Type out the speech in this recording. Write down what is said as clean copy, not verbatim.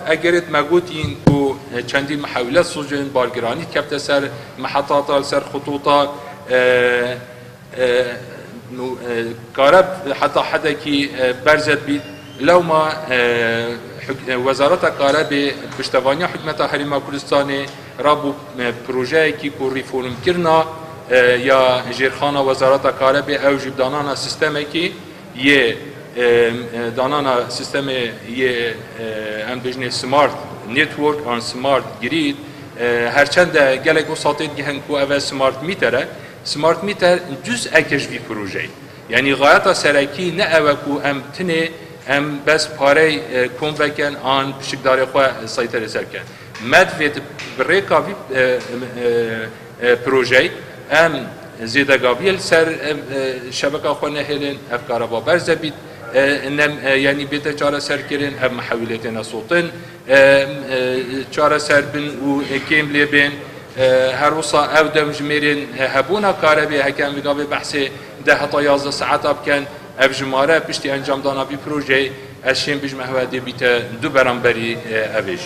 اگرت مگوتین کو چندی محاولات سوژن بارگرانی کبت سر محطات سر خطوطا قارب حتى حدا کی برزت بید لو ما وزارت قارب پشتوانی حکمت حریم کردستان رابو پروژه کی کو ریفورم کرنا یا جرخانه وزارت قارب او جب دانانا سیستم کی یه دانانا سیستم یه هم بجنه سمارت نتورک آن سمارت گرید هرچند گلک و ساطید گهن کو اول سمارت میتره سمارت میتر جز اکش بی پروژه یعنی غایت سرکی نه اوکو ام تنه ام بس پاره کم بکن آن بشکداری خواه سایتر سر کن مدوید بریکا بی پروژه ام زیدگاویل سر شبکه خواه نهلن افکار با برزه بید یعنی بیت چاره سر کرن ام محاولت نصوتن چاره سر بن و کم لی بین هر وصا او دم جميرين هبونا كاربي هكان بقابل بحث ده حتى 11 ساعات ابكن اف جماره بشتي انجام دانا بي بروجي اشين بجمه هوا دي بيت دو برانبري اويج